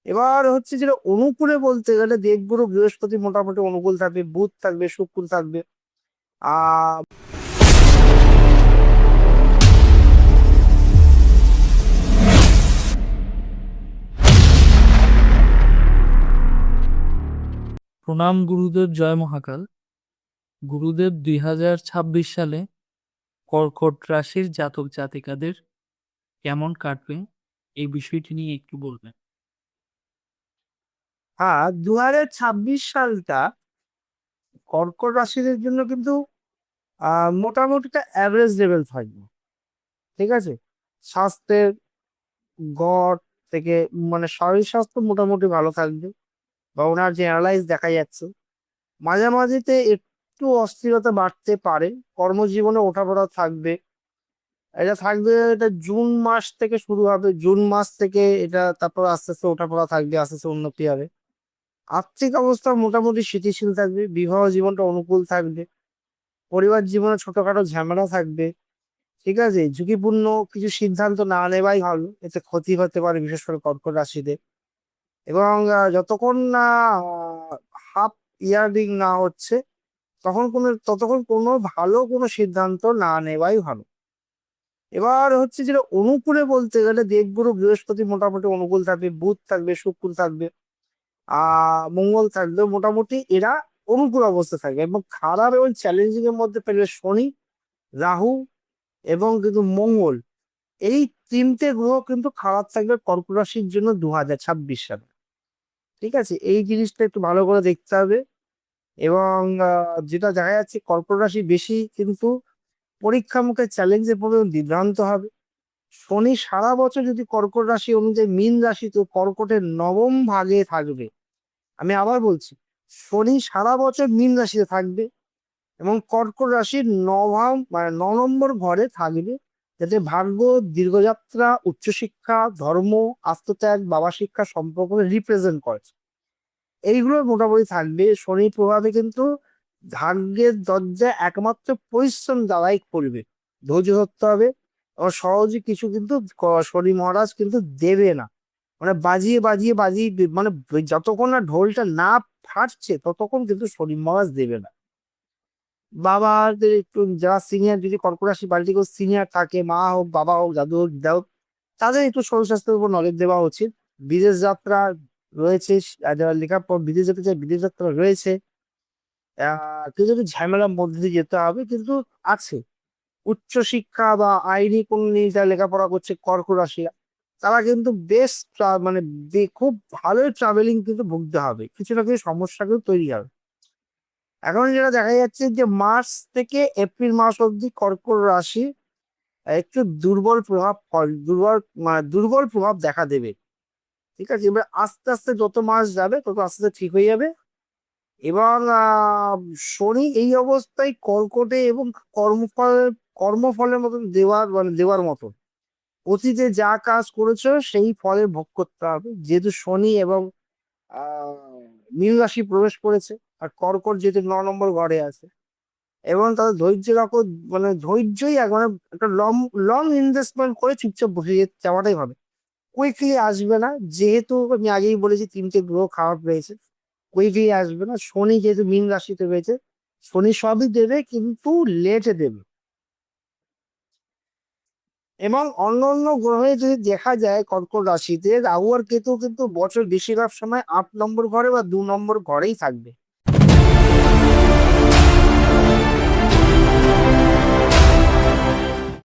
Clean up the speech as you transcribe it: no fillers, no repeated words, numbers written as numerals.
এবার হচ্ছে যেটা অনুকূলে বলতে গেলে দেবগুরু বৃহস্পতি মোটামুটি অনুকূল থাকবে, বুধ থাকবে, শুক্র থাকবে। আহ প্রণাম গুরুদেব, জয় মহাকাল। গুরুদেব, 2026 সালে কর্কট রাশির জাতক জাতিকাদের কেমন কাটবে এই বিষয়টি নিয়ে একটু বলবেন। হ্যাঁ, 2026 সালটা কর্কট রাশিদের জন্য কিন্তু মোটামুটি একটা অ্যাভারেজ লেভেল থাকবে। ঠিক আছে, স্বাস্থ্যের গড় থেকে মানে শরীর স্বাস্থ্য মোটামুটি ভালো থাকবে, বা ওনার যে অ্যানালাইজ দেখা যাচ্ছে মাঝে মাঝেতে একটু অস্থিরতা বাড়তে পারে, কর্মজীবনে ওঠাপড়া থাকবে। এটা থাকবে, এটা জুন মাস থেকে শুরু হবে, জুন মাস থেকে এটা তারপর আস্তে আস্তে ওঠাপড়া থাকবে, আস্তে আস্তে উন্নতি হবে। আর্থিক অবস্থা মোটামুটি স্থিতিশীল থাকবে, বিবাহ জীবনটা অনুকূল থাকবে, পরিবার জীবনে ছোটখাটো ঝামেলা থাকবে। ঠিক আছে, ঝুঁকিপূর্ণ কিছু সিদ্ধান্ত না নেওয়াই ভালো, এতে ক্ষতি হতে পারে বিশেষ করে কর্কট রাশিতে। এবং যতক্ষণ না হাফ ইয়ার্লিং না হচ্ছে ততক্ষণ কোনো ভালো কোনো সিদ্ধান্ত না নেওয়াই ভালো। এবার হচ্ছে যেটা অনুকূলে বলতে গেলে দেবগুরু বৃহস্পতি মোটামুটি অনুকূল থাকবে, বুধ থাকবে, শুক্র থাকবে, মঙ্গল থাকবে, মোটামুটি এরা অনুকূল অবস্থা থাকবে। এবং খারাপ এবং চ্যালেঞ্জিং এর মধ্যে পেলে শনি, রাহু এবং কিন্তু মঙ্গল, এই তিনটে গ্রহ কিন্তু খারাপ থাকবে কর্কট রাশির জন্য 2026 সালে। ঠিক আছে, এই জিনিসটা একটু ভালো করে দেখতে হবে। এবং যেটা দেখা যাচ্ছে কর্কট রাশি বেশি কিন্তু পরীক্ষা মুখে চ্যালেঞ্জে পড়বে এবং বিভ্রান্ত হবে। শনি সারা বছর যদি কর্কট রাশি অনুযায়ী মীন রাশি তো কর্কটের নবম ভাগে থাকবে। আমি আবার বলছি, শনি সারা বছর মীন রাশিতে থাকবে এবং কর্কট রাশির নবম মানে 9 নম্বর ঘরে থাকবে, যাতে ভাগ্য, দীর্ঘযাত্রা, উচ্চশিক্ষা, ধর্ম, আত্মত্যাগ, বাবা শিক্ষা সম্পর্ক রিপ্রেজেন্ট করে। এইগুলো মোটামুটি থাকবে। শনির প্রভাবে কিন্তু ভাগ্যের দরজা একমাত্র পরিশ্রম দ্বারাই করবে, ধৈর্য ধরতে হবে। এবং সহজে কিছু কিন্তু শনি মহারাজ কিন্তু দেবে না, মানে বাজিয়ে বাজিয়ে বাজিয়ে মানে যতক্ষণ না ঢোলটা না ফাটছে ততক্ষণ কিন্তু শনি মহারাজ দেবে না। বাবাদের একটু যারা সিনিয়র, যদি কর্কট রাশি বাড়িতে কেউ সিনিয়র থাকে, মা হোক, বাবা হোক, দাদু হোক, দিদা হোক, তাদের একটু শরীর স্বাস্থ্যের উপর নজর দেওয়া উচিত। বিদেশ যাত্রা রয়েছে, যারা লেখাপড় বিদেশ যেতে চায় বিদেশ যাত্রা রয়েছে। কেউ যদি ঝামেলার মধ্যে দিয়ে যেতে হবে কিন্তু আছে। উচ্চশিক্ষা বা আইনি কোন নিয়ে যারা লেখাপড়া করছে কর্কট রাশিরা, তারা কিন্তু বেশ মানে খুব ভালো ট্রাভেলিং কিন্তু ভুগতে হবে, কিছু না কিছু সমস্যা কিন্তু তৈরি হবে। এখন যেটা দেখা যাচ্ছে যে মার্চ থেকে এপ্রিল মাস অব্দি কর্কট রাশি একটু দুর্বল প্রভাব দুর্বল প্রভাব দেখা দেবে। ঠিক আছে, এবার আস্তে আস্তে যত মাস যাবে তত আস্তে আস্তে ঠিক হয়ে যাবে। এবং শনি এই অবস্থায় কর্কটে এবং কর্মফল কর্মফলের মতন দেওয়ার মতন অতীতে যা কাজ করেছো সেই ফলের ভোগ করতে হবে, যেহেতু শনি এবং মীন রাশি প্রবেশ করেছে, আর কর্কট যেহেতু 9 নম্বর ঘরে আছে। এবং তাদের ধৈর্য রাখো, মানে ধৈর্যই মানে একটা লং লং ইনভেস্টমেন্ট করে চুপচাপ বসে যাওয়াটাই হবে। কুইকলি আসবে না, যেহেতু আমি আগেই বলেছি তিনটে গ্রহ খারাপ রয়েছে, কুইকলি আসবে না। শনি যেহেতু মীন রাশিতে রয়েছে, শনি সবই দেবে কিন্তু লেটে দেবে। এবং অন্য অন্য গ্রহে যদি দেখা যায় কর্কট রাশিতে রাহু আর কেতু কিন্তু বছর বেশিরভাগ সময় 8 নম্বর ঘরে বা 2 নম্বর ঘরেই থাকবে।